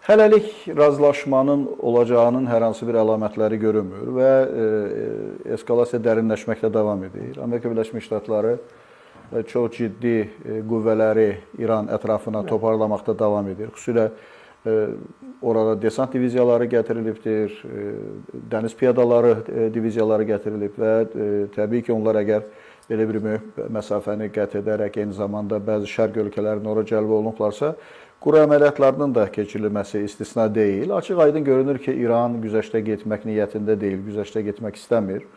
Hələlik razılaşmanın olacağının hər hansı bir əlamətləri görünmür və eskalasiya dərinləşməkdə davam edir. Amerika Birləşmiş Ştatları çox ciddi qüvvələri İran ətrafına toparlamaqda davam edir. Xüsusilə orada desant diviziyaları gətirilibdir, dəniz piyadaları diviziyaları gətirilib və təbii ki, onlar əgər belə bir məsafəni qət edərək, eyni zamanda bəzi şərq ölkələrinin ora cəlb olunublarsa, quru əməliyyatlarının da keçirilməsi istisna deyil. Açıq aydın görünür ki, İran güzəştə getmək niyyətində deyil, güzəştə getmək istəmir.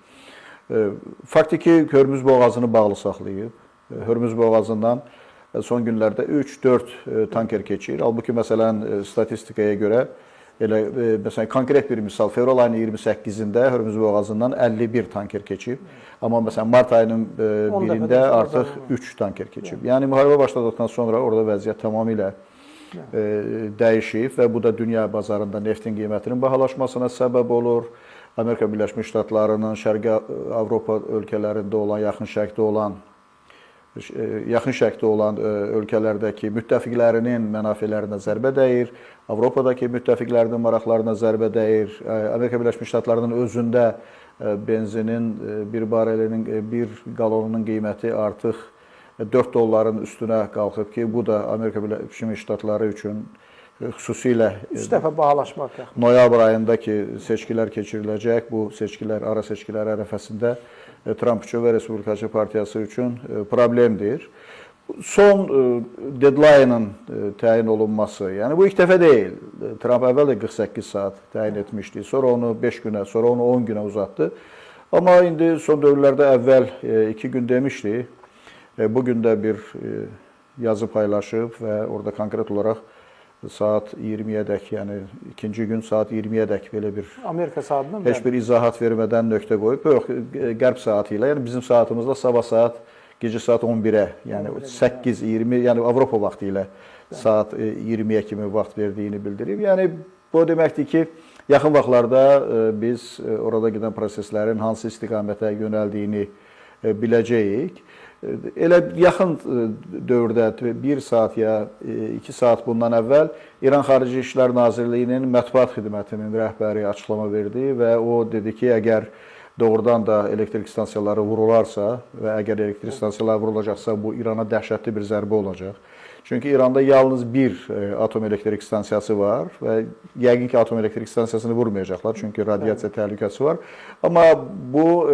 Faktiki Hörmüz boğazını bağlı saxlayıb. Hörmüz boğazından son günlərdə 3-4 tanker keçir. Halbuki, məsələn, statistikaya görə, məsələn, konkret bir misal, fevral ayının 28-də Hörmüz boğazından 51 tanker keçib. Amma, məsələn, mart ayının 1-də artıq 3 tanker keçib. Yəni, müharibə başladıqdan sonra orada vəziyyət tamamilə dəyişib və bu da dünya bazarında neftin qiymətinin bahalaşmasına səbəb olur. Amerika Birləşmiş Ştatlarının Şərqi Avropa ölkələrində olan, yaxın şərqdə olan ölkələrdəki müttəfiqlərinin mənafelərinə zərbə dəyir, Avropadakı müttəfiqlərinin maraqlarına zərbə dəyir. Amerika Birləşmiş Ştatlarının özündə benzinin bir barelinin, bir qalonunun qiyməti artıq $4 üstünə qalxıb ki, bu da Amerika Birləşmiş Ştatları üçün xüsusilə 3 dəfə bahalaşmaq. Noyabr ayındakı seçkilər keçiriləcək. Bu seçkilər, ara seçkilər ərəfəsində Tramp üçün və Respublikaçı partiyası üçün problemdir. Son deadline-ın təyin olunması, yəni bu ilk dəfə deyil. Tramp əvvəl də 48 saat təyin etmişdi. Sonra onu 5 günə, sonra onu 10 günə uzatdı. Amma indi son dövrlərdə əvvəl 2 gün demişdi. Bugün də bir yazı paylaşıb və orada konkret olaraq saat 20-yədək, yəni ikinci gün saat 20-yədək belə bir Amerika saatından heç bir izahat vermədən nöqtə qoyub. Yox, qərb saatı ilə, yəni bizim saatımızda sabah saat, gecə saat 11-ə, yəni 8-20, yəni Avropa vaxtı ilə saat 20-yə kimi vaxt verdiyini bildirib. Yəni bu deməkdir ki, yaxın vaxtlarda biz orada gedən proseslərin hansı istiqamətə yönəldiyini biləcəyik. Elə yaxın dövrdə 1 saat ya 2 saat bundan əvvəl İran Xarici İşlər Nazirliyinin mətbuat xidmətinin rəhbəri açıqlama verdi və o dedi ki, əgər doğrudan da elektrik stansiyaları vurularsa və əgər elektrik stansiyaları vurulacaqsa, bu İrana dəhşətli bir zərbə olacaq. Çünki İranda yalnız bir atom elektrik stansiyası var və yəqin ki, atom elektrik stansiyasını vurmayacaqlar, çünki radiasiya təhlükəsi var. Amma bu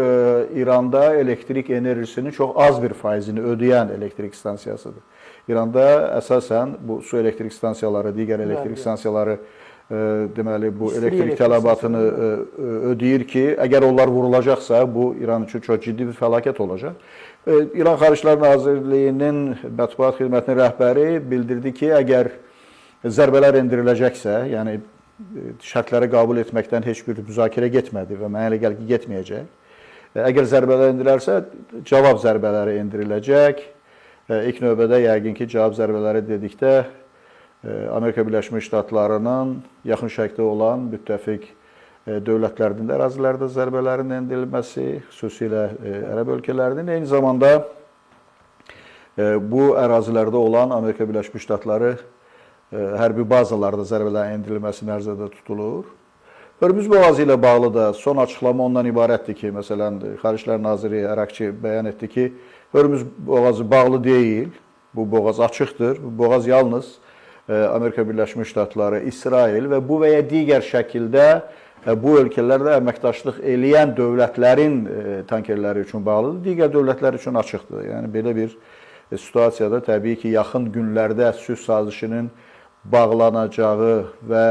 İranda elektrik enerjisinin çox az bir faizini ödəyən elektrik stansiyasıdır. İranda əsasən bu su elektrik stansiyaları, digər elektrik stansiyaları deməli bu elektrik tələbatını ödəyir ki, əgər onlar vurulacaqsa, bu İran üçün çox ciddi bir fəlakət olacaq. İran Xarici İşlər Nazirliyinin mətbuat xidmətinin rəhbəri bildirdi ki, əgər zərbələr endiriləcəksə, yəni şərtləri qəbul etməkdən heç bir müzakirə getmədi və mənə elə gəlir ki, getməyəcək. Əgər zərbələr endirilərsə, cavab zərbələri endiriləcək. İlk növbədə yəqin ki, cavab zərbələri dedikdə Amerika Birləşmiş Ştatlarının yaxın şərqdə olan müttəfiq dövlətlərinin ərazilərdə zərbələrin endirilməsi, xüsusilə ərəb ölkələrinin, eyni zamanda bu ərazilərdə olan Amerika Birləşmiş Ştatları hərbi bazalarda zərbələrin endirilməsi nəzərdə tutulur. Hörmüz boğazı ilə bağlı da son açıqlama ondan ibarətdir ki, məsələn, Xarici İşlər Naziri Ərakçi bəyan etdi ki, Hörmüz boğazı bağlı deyil, bu boğaz açıqdır, bu boğaz yalnız Amerika Birləşmiş Ştatları, İsrail və bu və ya digər şəkildə bu ölkələrdə əməkdaşlıq eləyən dövlətlərin tankerləri üçün bağlıdır, digər dövlətlər üçün açıqdır. Yəni, belə bir situasiyada təbii ki, yaxın günlərdə sülh sazişinin bağlanacağı və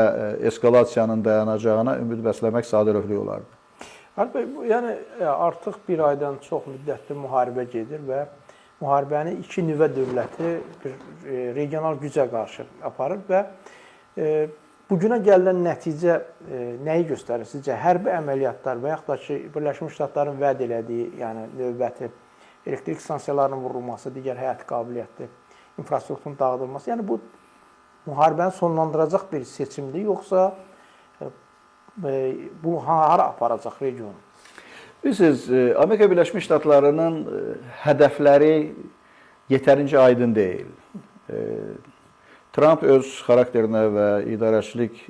eskalasiyanın dayanacağına ümid bəsləmək sadəlövhlük olardı. Yəni, artıq bir aydan çox müddətli müharibə gedir və müharibəni iki nüvə dövləti regional gücə qarşı aparır və bugünə gələn nəticə nəyi göstərir sizcə? Hərbi əməliyyatlar və yaxud da ki, Birləşmiş Ştatların vəd elədiyi, yəni növbəti elektrik stansiyalarının vurulması, digər həyati qabiliyyətli infrastrukturun dağıdılması, yəni bu müharibəni sonlandıracaq bir seçimdir, yoxsa bu hara aparacaq regionu? Bilirsiniz, Amerika Birləşmiş Ştatlarının hədəfləri yetərincə aydın deyil. Trump öz xarakterinə və idarəçilik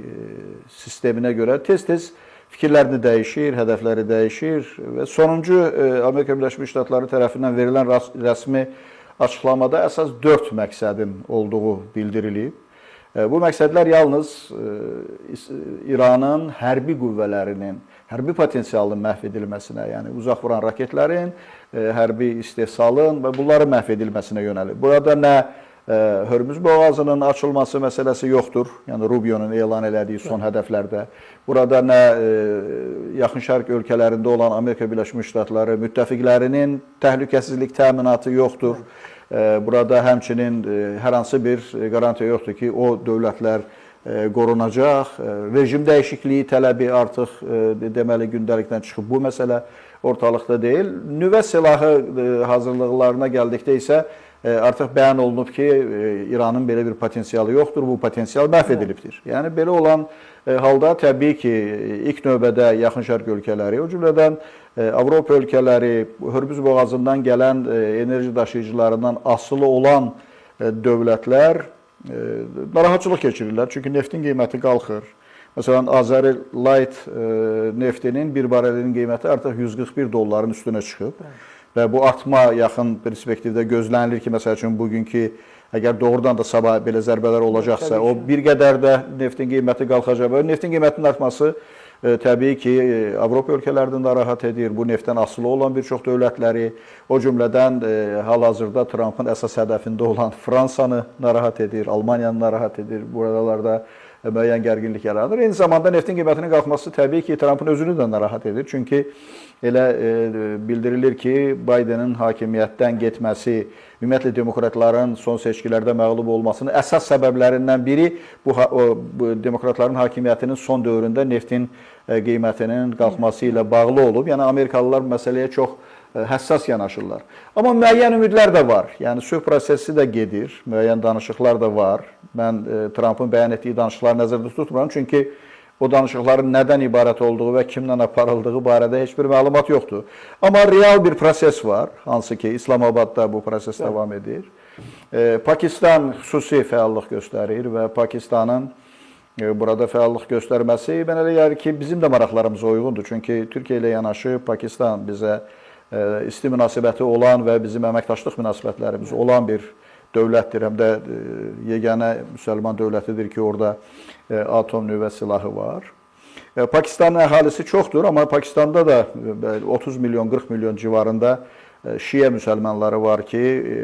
sisteminə görə tez-tez fikirlərini dəyişir, hədəfləri dəyişir və sonuncu Amerika Birləşmiş Ştatları tərəfindən verilən rəsmi açıqlamada əsas 4 məqsədin olduğu bildirilib. Bu məqsədlər yalnız İranın hərbi qüvvələrinin, hərbi potensialının məhv edilməsinə, yəni uzaq vuran raketlərin, hərbi istehsalın və bunların məhv edilməsinə yönəlir. Burada nə Hörmüz boğazının açılması məsələsi yoxdur. Yəni Rubio'nun elan elədiyi son hədəflərdə. Burada nə Yaxın Şərq ölkələrində olan Amerika Birləşmiş Ştatları müttəfiqlərinin təhlükəsizlik təminatı yoxdur. Burada həmçinin hər hansı bir qarantiya yoxdur ki, o dövlətlər qorunacaq. Rejim dəyişikliyi tələbi artıq deməli gündəlikdən çıxıb. Bu məsələ ortalıqda deyil. Nüvə silahı hazırlıqlarına gəldikdə isə artıq bəyan olunub ki, İranın belə bir potensialı yoxdur, bu potensial məhv edilibdir. Yəni, belə olan halda təbii ki, ilk növbədə Yaxın Şərq ölkələri, o cümlədən Avropa ölkələri, Hörmüz boğazından gələn enerji daşıyıcılarından asılı olan dövlətlər narahatçılıq keçirirlər. Çünki neftin qiyməti qalxır. Məsələn, Azəri Light neftinin bir barelinin qiyməti artıq $141 üstünə çıxıb. Və bu artma yaxın perspektivdə gözlənilir ki, məsəl üçün bugünkü, əgər doğrudan da sabah belə zərbələr olacaqsa, o bir qədər də neftin qiyməti qalxacaq. Və neftin qiymətinin artması təbii ki, Avropa ölkələrini narahat edir. Bu neftdən asılı olan bir çox dövlətləri, o cümlədən hal-hazırda Trumpın əsas hədəfində olan Fransanı narahat edir, Almaniyanı narahat edir. Buralarda müəyyən gərginlik yaranır. Eyni zamanda neftin qiymətinin qalxması təbii ki, Trumpın özünü də narahat edir. Çünki elə bildirilir ki, Bidenin hakimiyyətdən getməsi, ümumiyyətlə demokratların son seçkilərdə məğlub olmasının əsas səbəblərindən biri bu demokratların hakimiyyətinin son dövründə neftin qiymətinin qalxması ilə bağlı olub. Yəni, Amerikalılar məsələyə çox həssas yanaşırlar. Amma müəyyən ümidlər də var. Yəni, sülh prosesi də gedir, müəyyən danışıqlar da var. Mən Trumpın bəyan etdiyi danışıqları nəzərdə tutmuram. Çünki o danışıqların nədən ibarət olduğu və kimdən aparıldığı barədə heç bir məlumat yoxdur. Amma real bir proses var, hansı ki, İslamabadda bu proses davam edir. Pakistan xüsusi fəallıq göstərir və Pakistanın burada fəallıq göstərməsi mən elə gəlir ki, bizim də maraqlarımıza uyğundur. Çünki Türkiyə ilə yanaşı Pakistan bizə isti münasibəti olan və bizim əməkdaşlıq münasibətlərimiz olan bir dövlətdir. Həm də yeganə müsəlman dövlətidir ki, orada atom nüvə silahı var. Pakistanın əhalisi çoxdur, amma Pakistanda da 30 milyon, 40 milyon civarında Şiə müsəlmanları var ki,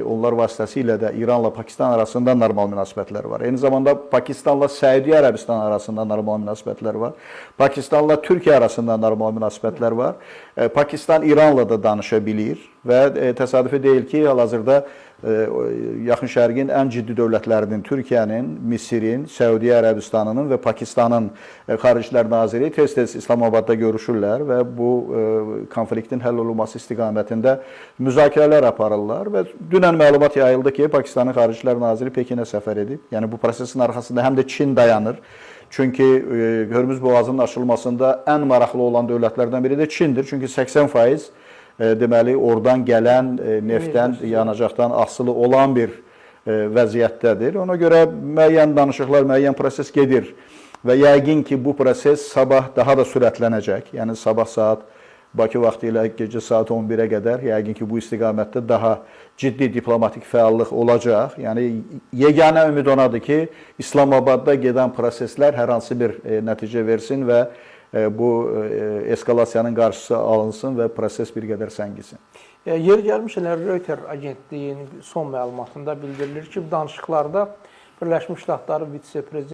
onlar vasitəsilə də İranla Pakistan arasında normal münasibətlər var. Eyni zamanda Pakistanla Səudiyyə Ərəbistan arasında normal münasibətlər var. Pakistanla Türkiyə arasında normal münasibətlər var. Pakistan İranla da danışa bilir və təsadüfi deyil ki, hal-hazırda Yaxın Şərqin ən ciddi dövlətlərinin, Türkiyənin, Misirin, Səudiyyə Ərəbistanının və Pakistanın Xaricilər Naziri tez-tez İslamabadda görüşürlər və bu konfliktin həll olunması istiqamətində müzakirələr aparırlar və dünən məlumat yayıldı ki, Pakistanın Xaricilər Naziri Pekinə səfər edib. Yəni, bu prosesin arxasında həm də Çin dayanır. Çünki Hörmüz boğazının açılmasında ən maraqlı olan dövlətlərdən biri də Çindir. Çünki 80% deməli, oradan gələn neftdən, yanacaqdan asılı olan bir vəziyyətdədir. Ona görə müəyyən danışıqlar, müəyyən proses gedir və yəqin ki, bu proses sabah daha da sürətlənəcək. Yəni, sabah saat Bakı vaxtı ilə gecə saat 11-ə qədər yəqin ki, bu istiqamətdə daha ciddi diplomatik fəallıq olacaq. Yəni, yeganə ümid onadır ki, İslamabadda gedən proseslər hər hansı bir nəticə versin və bu eskalasiyanın qarşısı alınsın və proses bir qədər səngisin. Yeri gəlmişkən, Reuters agentliyinin son məlumatında bildirilir ki, bu danışıqlarda Birləşmiş Ştatları vitse-prezidenti